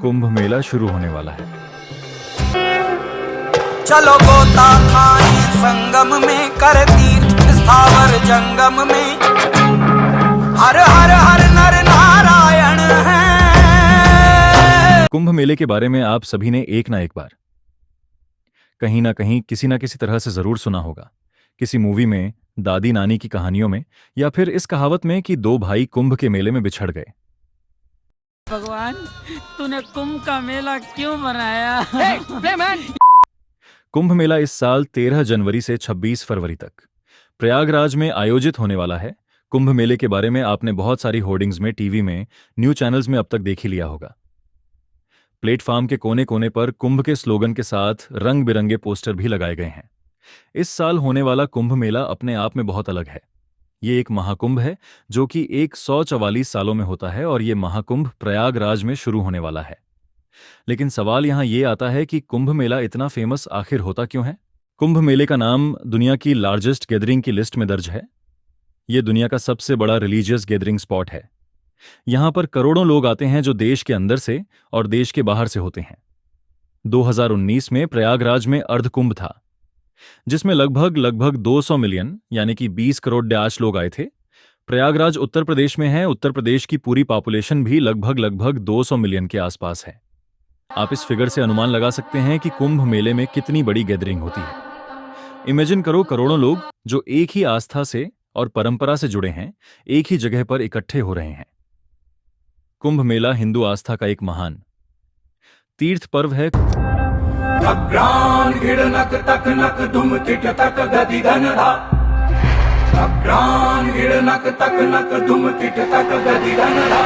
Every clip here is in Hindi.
कुंभ मेला शुरू होने वाला है। चलो गोता खाएं संगम में, कर तीर्थ स्थावर जंगम में, हर हर हर नर नारायण है। कुंभ मेले के बारे में आप सभी ने एक ना एक बार कहीं ना कहीं किसी ना किसी तरह से जरूर सुना होगा। किसी मूवी में, दादी नानी की कहानियों में, या फिर इस कहावत में कि दो भाई कुंभ के मेले में बिछड़ गए। भगवान, तूने कुंभ का मेला क्यों बनाया? कुंभ मेला इस साल 13 जनवरी से 26 फरवरी तक प्रयागराज में आयोजित होने वाला है। कुंभ मेले के बारे में आपने बहुत सारी होर्डिंग्स में, टीवी में, न्यूज चैनल्स में अब तक देख ही लिया होगा। प्लेटफॉर्म के कोने कोने पर कुंभ के स्लोगन के साथ रंग बिरंगे पोस्टर भी लगाए गए हैं। इस साल होने वाला कुंभ मेला अपने आप में बहुत अलग है। ये एक महाकुंभ है जो कि 144 सालों में होता है, और ये महाकुंभ प्रयागराज में शुरू होने वाला है। लेकिन सवाल यहां ये आता है कि कुंभ मेला इतना फेमस आखिर होता क्यों है? कुंभ मेले का नाम दुनिया की लार्जेस्ट गैदरिंग की लिस्ट में दर्ज है। ये दुनिया का सबसे बड़ा रिलीजियस गैदरिंग स्पॉट है। यहां पर करोड़ों लोग आते हैं जो देश के अंदर से और देश के बाहर से होते हैं। 2019 में प्रयागराज में अर्धकुंभ था, जिसमें लगभग 200 मिलियन यानी कि 20 करोड़ डैश लोग आए थे। प्रयागराज उत्तर प्रदेश में है। उत्तर प्रदेश की पूरी पॉपुलेशन भी लगभग 200 मिलियन के आसपास है। आप इस फिगर से अनुमान लगा सकते हैं कि कुंभ मेले में कितनी बड़ी गैदरिंग होती है। इमेजिन करो, करोड़ों लोग जो एक ही आस्था से और परंपरा से जुड़े हैं, एक ही जगह पर इकट्ठे हो रहे हैं। कुंभ मेला हिंदू आस्था का एक महान तीर्थ पर्व है। अग्रान हिडनक तक नक दुम तिट तक गदि धनधा, अग्रान हिडनक तक नक दुम तिट तक गदि धनधा।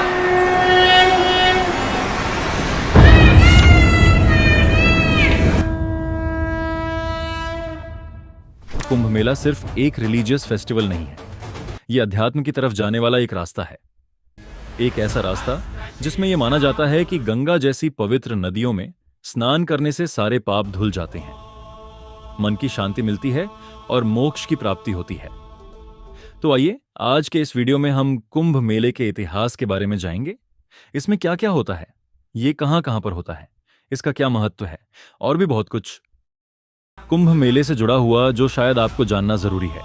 कुंभ मेला सिर्फ एक रिलीजियस फेस्टिवल नहीं है, यह अध्यात्म की तरफ जाने वाला एक रास्ता है। एक ऐसा रास्ता जिसमें यह माना जाता है कि गंगा जैसी पवित्र नदियों में स्नान करने से सारे पाप धुल जाते हैं, मन की शांति मिलती है और मोक्ष की प्राप्ति होती है। तो आइए आज के इस वीडियो में हम कुंभ मेले के इतिहास के बारे में जाएंगे। इसमें क्या क्या होता है, ये कहां कहां पर होता है, इसका क्या महत्व है, और भी बहुत कुछ कुंभ मेले से जुड़ा हुआ जो शायद आपको जानना जरूरी है।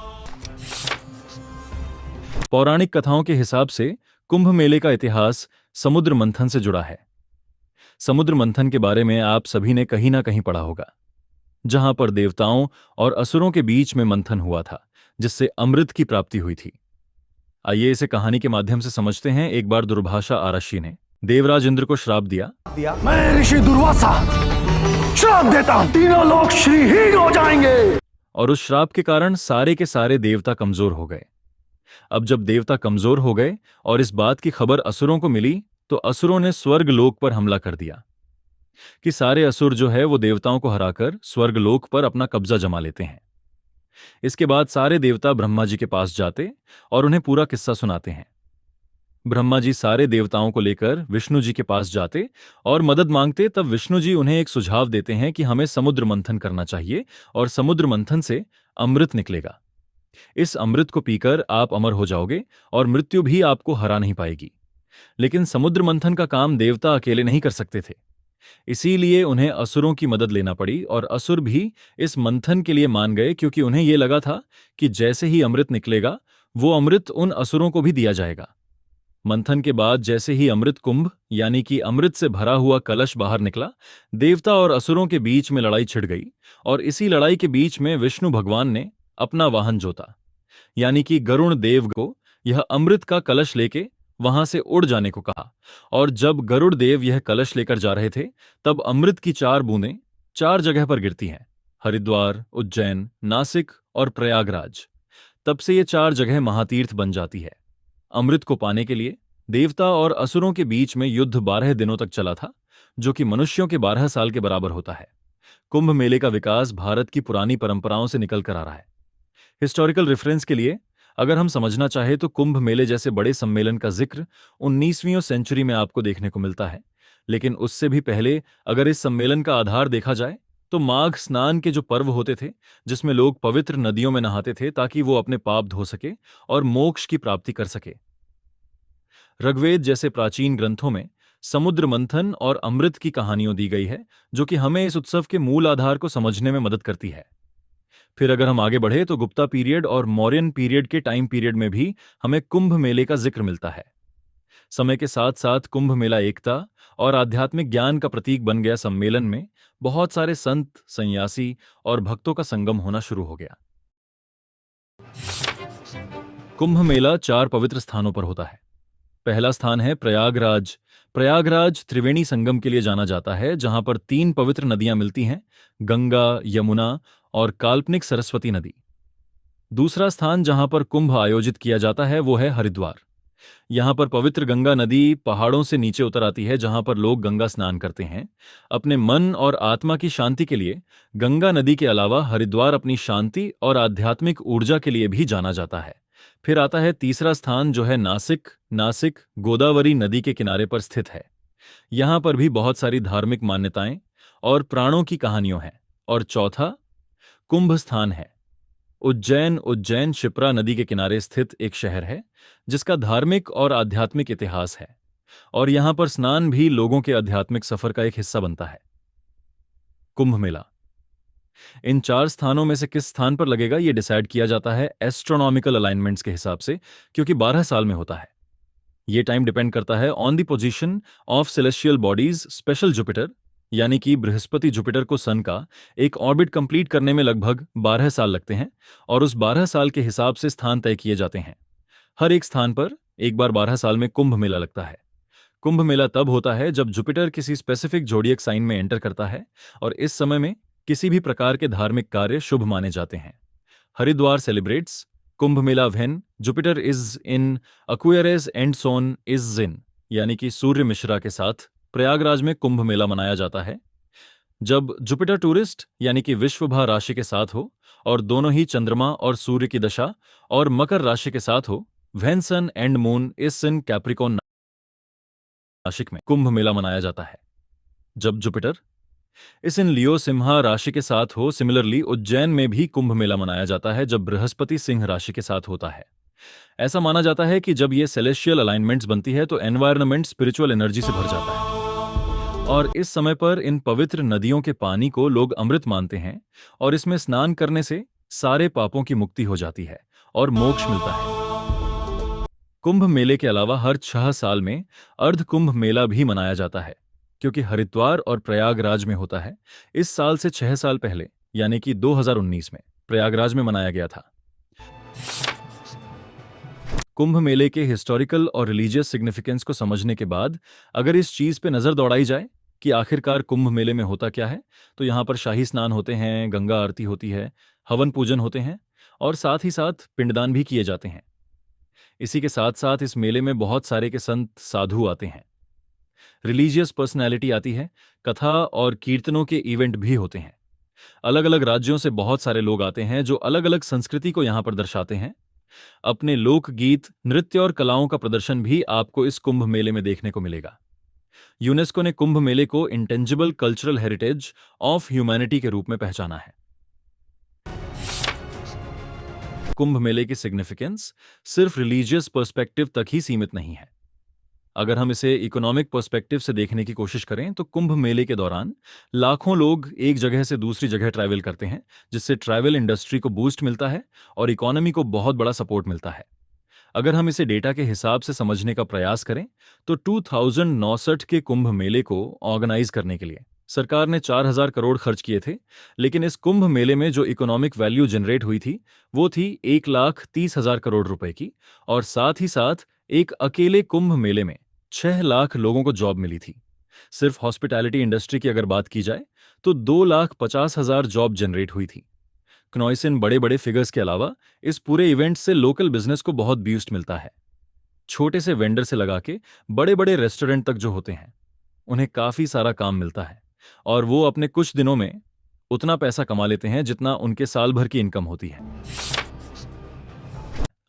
पौराणिक कथाओं के हिसाब से कुंभ मेले का इतिहास समुद्र मंथन से जुड़ा है। समुद्र मंथन के बारे में आप सभी ने कहीं ना कहीं पढ़ा होगा, जहां पर देवताओं और असुरों के बीच में मंथन हुआ था, जिससे अमृत की प्राप्ति हुई थी। आइए इसे कहानी के माध्यम से समझते हैं। एक बार दुर्भाषा आरशी ने देवराज इंद्र को श्राप दिया। मैं ऋषि दुर्वासा श्राप देता हूं, तीनों लोग श्रीहीन हो जाएंगे। और उस श्राप के कारण सारे के सारे देवता कमजोर हो गए। अब जब देवता कमजोर हो गए और इस बात की खबर असुरों को मिली, तो असुरों ने स्वर्ग लोक पर हमला कर दिया कि सारे असुर जो है वो देवताओं को हराकर स्वर्ग लोक पर अपना कब्जा जमा लेते हैं। इसके बाद सारे देवता ब्रह्मा जी के पास जाते और उन्हें पूरा किस्सा सुनाते हैं। ब्रह्मा जी सारे देवताओं को लेकर विष्णु जी के पास जाते और मदद मांगते। तब विष्णु जी उन्हें एक सुझाव देते हैं कि हमें समुद्र मंथन करना चाहिए और समुद्र मंथन से अमृत निकलेगा। इस अमृत को पीकर आप अमर हो जाओगे और मृत्यु भी आपको हरा नहीं पाएगी। लेकिन समुद्र मंथन का काम देवता अकेले नहीं कर सकते थे, इसीलिए उन्हें असुरों की मदद लेना पड़ी। और असुर भी इस मंथन के लिए मान गए, क्योंकि उन्हें यह लगा था कि जैसे ही अमृत निकलेगा वो अमृत उन असुरों को भी दिया जाएगा। मंथन के बाद जैसे ही अमृत कुंभ यानी कि अमृत से भरा हुआ कलश बाहर निकला, देवता और असुरों के बीच में लड़ाई छिड़ गई। और इसी लड़ाई के बीच में विष्णु भगवान ने अपना वाहन जोता, यानी कि गरुण देव को यह अमृत का कलश लेके वहां से उड़ जाने को कहा। और जब गरुड़ देव यह कलश लेकर जा रहे थे, तब अमृत की 4 बूंदें 4 जगह पर गिरती हैं: हरिद्वार, उज्जैन, नासिक और प्रयागराज। तब से ये 4 जगह महातीर्थ बन जाती है। अमृत को पाने के लिए देवता और असुरों के बीच में युद्ध 12 दिनों तक चला था, जो कि मनुष्यों के 12 साल के बराबर होता है। कुंभ मेले का विकास भारत की पुरानी परंपराओं से निकल कर आ रहा है। हिस्टोरिकल रेफरेंस के लिए अगर हम समझना चाहें तो कुंभ मेले जैसे बड़े सम्मेलन का जिक्र 19वीं सेंचुरी में आपको देखने को मिलता है। लेकिन उससे भी पहले अगर इस सम्मेलन का आधार देखा जाए तो माघ स्नान के जो पर्व होते थे, जिसमें लोग पवित्र नदियों में नहाते थे ताकि वो अपने पाप धो सके और मोक्ष की प्राप्ति कर सके। ऋग्वेद जैसे प्राचीन ग्रंथों में समुद्र मंथन और अमृत की कहानियों दी गई है, जो कि हमें इस उत्सव के मूल आधार को समझने में मदद करती है। फिर अगर हम आगे बढ़े तो गुप्ता पीरियड और मौर्यन पीरियड के टाइम पीरियड में भी हमें कुंभ मेले का जिक्र मिलता है। समय के साथ साथ कुंभ मेला एकता और आध्यात्मिक ज्ञान का प्रतीक बन गया। सम्मेलन में बहुत सारे संत, सन्यासी और भक्तों का संगम होना शुरू हो गया। कुंभ मेला 4 पवित्र स्थानों पर होता है। पहला स्थान है प्रयागराज। प्रयागराज त्रिवेणी संगम के लिए जाना जाता है, जहां पर 3 पवित्र नदियां मिलती हैं, गंगा, यमुना और काल्पनिक सरस्वती नदी। दूसरा स्थान जहां पर कुंभ आयोजित किया जाता है वो है हरिद्वार। यहां पर पवित्र गंगा नदी पहाड़ों से नीचे उतर आती है, जहां पर लोग गंगा स्नान करते हैं। अपने मन और आत्मा की शांति के लिए गंगा नदी के अलावा हरिद्वार अपनी शांति और आध्यात्मिक ऊर्जा के लिए भी जाना जाता है। फिर आता है तीसरा स्थान, जो है नासिक। नासिक गोदावरी नदी के किनारे पर स्थित है। यहां पर भी बहुत सारी धार्मिक मान्यताएं और प्राणों की कहानियां हैं। और चौथा कुंभ स्थान है उज्जैन। उज्जैन शिप्रा नदी के किनारे स्थित एक शहर है, जिसका धार्मिक और आध्यात्मिक इतिहास है, और यहां पर स्नान भी लोगों के आध्यात्मिक सफर का एक हिस्सा बनता है। कुंभ मेला इन 4 स्थानों में से किस स्थान पर लगेगा, यह डिसाइड किया जाता है एस्ट्रोनॉमिकल अलाइनमेंट्स के हिसाब से, क्योंकि 12 साल में होता है। यह टाइम डिपेंड करता है on the position of celestial bodies. Special Jupiter यानी कि बृहस्पति जुपिटर को सन का एक ऑर्बिट कंप्लीट करने में लगभग 12 साल लगते हैं, और उस 12 साल के हिसाब से स्थान तय किए जाते हैं। हर एक स्थान पर एक बार 12 साल में कुंभ मेला लगता है। कुंभ मेला तब होता है जब जुपिटर किसी स्पेसिफिक जोडियक साइन में एंटर करता है, और इस समय में किसी भी प्रकार के धार्मिक कार्य शुभ माने जाते हैं। Haridwar celebrates Kumbh Mela when Jupiter is in Aquarius and sun is in, यानी कि सूर्य मिश्रा के साथ प्रयागराज में कुंभ मेला मनाया जाता है जब जुपिटर टूरिस्ट यानी कि विश्वभा राशि के साथ हो, और दोनों ही चंद्रमा और सूर्य की दशा और मकर राशि के साथ हो। When sun and moon is in Capricorn राशि में कुंभ मेला मनाया जाता है। जब जुपिटर इस इन लियो सिंहा राशि के साथ हो। सिमिलरली उज्जैन में भी कुंभ मेला मनाया जाता है जब बृहस्पति सिंह राशि के साथ होता है। ऐसा माना जाता है कि जब ये सेलेस्टियल अलाइनमेंट्स बनती है तो एनवायरनमेंट स्पिरिचुअल एनर्जी से भर जाता है, और इस समय पर इन पवित्र नदियों के पानी को लोग अमृत मानते हैं, और इसमें स्नान करने से सारे पापों की मुक्ति हो जाती है और मोक्ष मिलता है। कुंभ मेले के अलावा हर 6 साल में अर्ध कुंभ मेला भी मनाया जाता है, क्योंकि हरिद्वार और प्रयागराज में होता है। इस साल से 6 साल पहले यानी कि 2019 में प्रयागराज में मनाया गया था। कुंभ मेले के हिस्टोरिकल और रिलीजियस सिग्निफिकेंस को समझने के बाद अगर इस चीज पे नजर दौड़ाई जाए कि आखिरकार कुंभ मेले में होता क्या है, तो यहां पर शाही स्नान होते हैं, गंगा आरती होती है, हवन पूजन होते हैं, और साथ ही साथ पिंडदान भी किए जाते हैं। इसी के साथ साथ इस मेले में बहुत सारे के संत, साधु आते हैं, रिलीजियस पर्सनैलिटी आती है, कथा और कीर्तनों के इवेंट भी होते हैं। अलग अलग राज्यों से बहुत सारे लोग आते हैं जो अलग अलग संस्कृति को यहां पर दर्शाते हैं। अपने लोकगीत, नृत्य और कलाओं का प्रदर्शन भी आपको इस कुंभ मेले में देखने को मिलेगा। यूनेस्को ने कुंभ मेले को intangible cultural heritage of humanity के रूप में पहचाना है। कुंभ मेले की सिग्निफिकेंस सिर्फ रिलीजियस पर्सपेक्टिव तक ही सीमित नहीं है। अगर हम इसे इकोनॉमिक पर्सपेक्टिव से देखने की कोशिश करें तो कुंभ मेले के दौरान लाखों लोग एक जगह से दूसरी जगह ट्रैवल करते हैं, जिससे ट्रैवल इंडस्ट्री को बूस्ट मिलता है और इकोनॉमी को बहुत बड़ा सपोर्ट मिलता है। अगर हम इसे डेटा के हिसाब से समझने का प्रयास करें तो 2069 के कुंभ मेले को ऑर्गेनाइज करने के लिए सरकार ने 4000 करोड़ खर्च किए थे, लेकिन इस कुंभ मेले में जो इकोनॉमिक वैल्यू जनरेट हुई थी वो थी 1,30,000 करोड़ रुपए की, और साथ ही साथ एक अकेले कुंभ मेले में 6 लाख लोगों को जॉब मिली थी। सिर्फ हॉस्पिटैलिटी इंडस्ट्री की अगर बात की जाए तो 2,50,000 जॉब जनरेट हुई थी। क्नॉइसिन बड़े बड़े फिगर्स के अलावा इस पूरे इवेंट से लोकल बिजनेस को बहुत बूस्ट मिलता है। छोटे से वेंडर से लगा के बड़े बड़े रेस्टोरेंट तक जो होते हैं उन्हें काफी सारा काम मिलता है, और वो अपने कुछ दिनों में उतना पैसा कमा लेते हैं जितना उनके साल भर की इनकम होती है।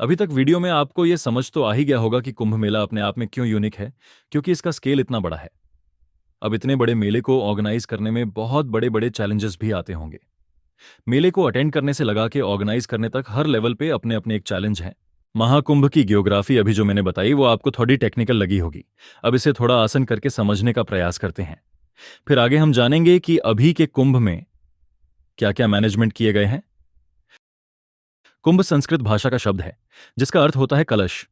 अभी तक वीडियो में आपको यह समझ तो आ ही गया होगा कि कुंभ मेला अपने आप में क्यों यूनिक है, क्योंकि इसका स्केल इतना बड़ा है। अब इतने बड़े मेले को ऑर्गेनाइज करने में बहुत बड़े बड़े चैलेंजेस भी आते होंगे। मेले को अटेंड करने से लगा के ऑर्गेनाइज करने तक हर लेवल पे अपने अपने एक चैलेंज है। महाकुंभ की ज्योग्राफी अभी जो मैंने बताई वो आपको थोड़ी टेक्निकल लगी होगी। अब इसे थोड़ा आसान करके समझने का प्रयास करते हैं। फिर आगे हम जानेंगे कि अभी के कुंभ में क्या क्या मैनेजमेंट किए गए हैं। कुंभ संस्कृत भाषा का शब्द है जिसका अर्थ होता है कलश।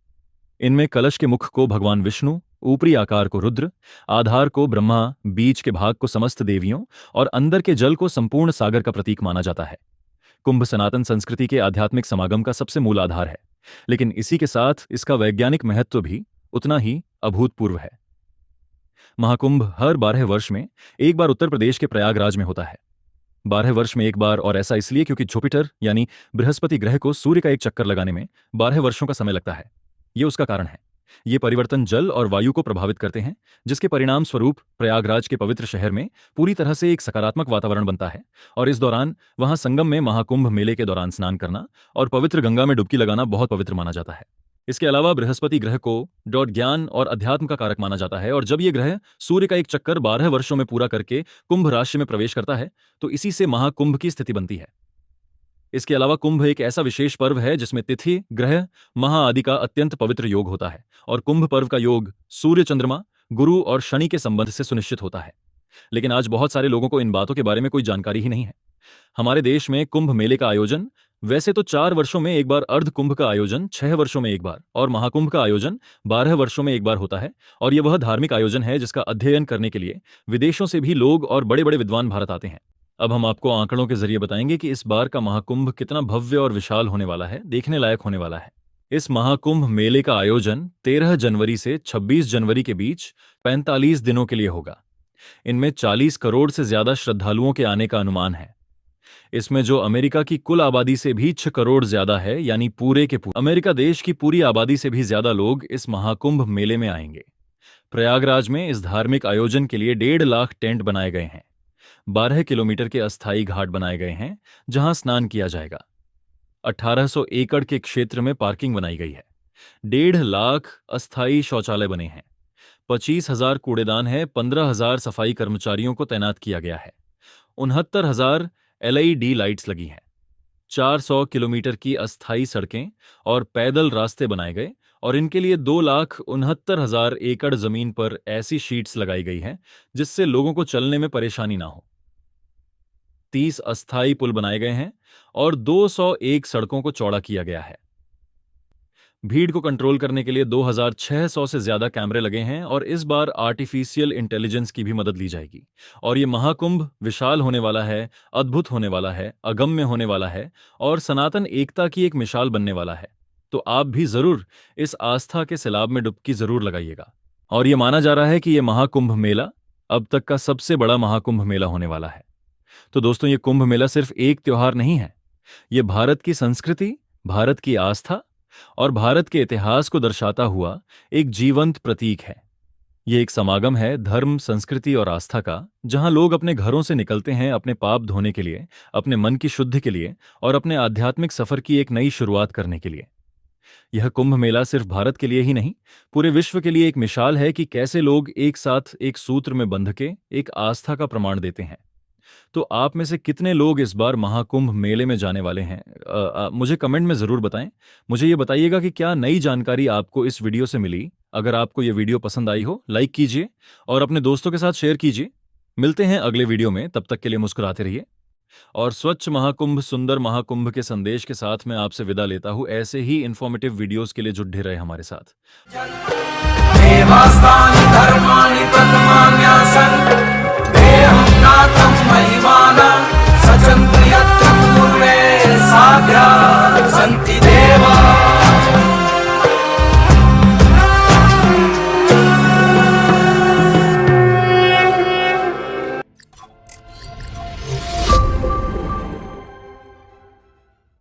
इनमें कलश के मुख को भगवान विष्णु, ऊपरी आकार को रुद्र, आधार को ब्रह्मा, बीच के भाग को समस्त देवियों और अंदर के जल को संपूर्ण सागर का प्रतीक माना जाता है। कुंभ सनातन संस्कृति के आध्यात्मिक समागम का सबसे मूल आधार है, लेकिन इसी के साथ इसका वैज्ञानिक महत्व भी उतना ही अभूतपूर्व है। महाकुंभ हर 12 वर्ष में एक बार उत्तर प्रदेश के प्रयागराज में होता है। 12 वर्ष में एक बार, और ऐसा इसलिए क्योंकि जुपिटर यानी बृहस्पति ग्रह को सूर्य का एक चक्कर लगाने में 12 वर्षों का समय लगता है। ये उसका कारण है। ये परिवर्तन जल और वायु को प्रभावित करते हैं, जिसके परिणाम स्वरूप प्रयागराज के पवित्र शहर में पूरी तरह से एक सकारात्मक वातावरण बनता है। और इस दौरान वहां संगम में महाकुंभ मेले के दौरान स्नान करना और पवित्र गंगा में डुबकी लगाना बहुत पवित्र माना जाता है। इसके अलावा बृहस्पति ग्रह को ज्ञान और अध्यात्म का कारक माना जाता है, और जब ये ग्रह सूर्य का एक चक्कर 12 वर्षों में पूरा करके कुंभ राशि में प्रवेश करता है तो इसी से महाकुंभ की स्थिति बनती है। इसके अलावा कुंभ एक ऐसा विशेष पर्व है जिसमें तिथि, ग्रह, महा आदि का अत्यंत पवित्र योग होता है, और कुंभ पर्व का योग सूर्य, चंद्रमा, गुरु और शनि के संबंध से सुनिश्चित होता है। लेकिन आज बहुत सारे लोगों को इन बातों के बारे में कोई जानकारी ही नहीं है। हमारे देश में कुंभ मेले का आयोजन वैसे तो 4 वर्षों में एक बार, अर्ध कुंभ का आयोजन 6 वर्षों में एक बार और महाकुंभ का आयोजन 12 वर्षों में एक बार होता है। और यह वह धार्मिक आयोजन है जिसका अध्ययन करने के लिए विदेशों से भी लोग और बड़े बड़े विद्वान भारत आते हैं। अब हम आपको आंकड़ों के जरिए बताएंगे कि इस बार का महाकुंभ कितना भव्य और विशाल होने वाला है, देखने लायक होने वाला है। इस महाकुंभ मेले का आयोजन 13 जनवरी से 26 जनवरी के बीच 45 दिनों के लिए होगा। इनमें 40 करोड़ से ज्यादा श्रद्धालुओं के आने का अनुमान है। इसमें जो अमेरिका की कुल आबादी से भी 6 करोड़ ज्यादा है, यानी पूरे के पूरे अमेरिका देश की पूरी आबादी से भी ज्यादा लोग इस महाकुंभ मेले में आएंगे। प्रयागराज में इस धार्मिक आयोजन के लिए 1.5 लाख टेंट बनाए गए हैं। 12 किलोमीटर के अस्थायी घाट बनाए गए हैं जहां स्नान किया जाएगा। 1800 एकड़ के क्षेत्र में पार्किंग बनाई गई है। 1.5 लाख अस्थायी शौचालय बने हैं। 25,000 कूड़ेदान है। 15,000 सफाई कर्मचारियों को तैनात किया गया है। 69,000 LED लाइट्स लगी हैं। 400 किलोमीटर की अस्थायी सड़कें और पैदल रास्ते बनाए गए, और इनके लिए 2,69,000 एकड़ जमीन पर ऐसी शीट्स लगाई गई हैं जिससे लोगों को चलने में परेशानी ना हो। 30 अस्थायी पुल बनाए गए हैं और 201 सड़कों को चौड़ा किया गया है। भीड़ को कंट्रोल करने के लिए 2,600 से ज्यादा कैमरे लगे हैं, और इस बार आर्टिफिशियल इंटेलिजेंस की भी मदद ली जाएगी। और ये महाकुंभ विशाल होने वाला है, अद्भुत होने वाला है, अगम्य होने वाला है और सनातन एकता की एक मिसाल बनने वाला है। तो आप भी जरूर इस आस्था के सैलाब में डुबकी जरूर लगाइएगा। और ये माना जा रहा है कि यह महाकुंभ मेला अब तक का सबसे बड़ा महाकुंभ मेला होने वाला है। तो दोस्तों, ये कुंभ मेला सिर्फ एक त्योहार नहीं है, ये भारत की संस्कृति, भारत की आस्था और भारत के इतिहास को दर्शाता हुआ एक जीवंत प्रतीक है। ये एक समागम है धर्म, संस्कृति और आस्था का, जहां लोग अपने घरों से निकलते हैं अपने पाप धोने के लिए, अपने मन की शुद्धि के लिए और अपने आध्यात्मिक सफर की एक नई शुरुआत करने के लिए। यह कुंभ मेला सिर्फ भारत के लिए ही नहीं, पूरे विश्व के लिए एक मिसाल है कि कैसे लोग एक साथ एक सूत्र में बंध के एक आस्था का प्रमाण देते हैं। तो आप में से कितने लोग इस बार महाकुंभ मेले में जाने वाले हैं? मुझे कमेंट में जरूर बताएं। मुझे ये बताइएगा कि क्या नई जानकारी आपको इस वीडियो से मिली। अगर आपको ये वीडियो पसंद आई हो, लाइक कीजिए और अपने दोस्तों के साथ शेयर कीजिए। मिलते हैं अगले वीडियो में, तब तक के लिए मुस्कुराते रहिए। और स्वच्छ महाकुंभ, सुंदर महाकुंभ के संदेश के साथ मैं आपसे विदा लेता हूं। ऐसे ही इंफॉर्मेटिव वीडियोस के लिए जुड़े रहे हमारे साथ। देवास्तानि धर्माणि प्रथमान्यासन्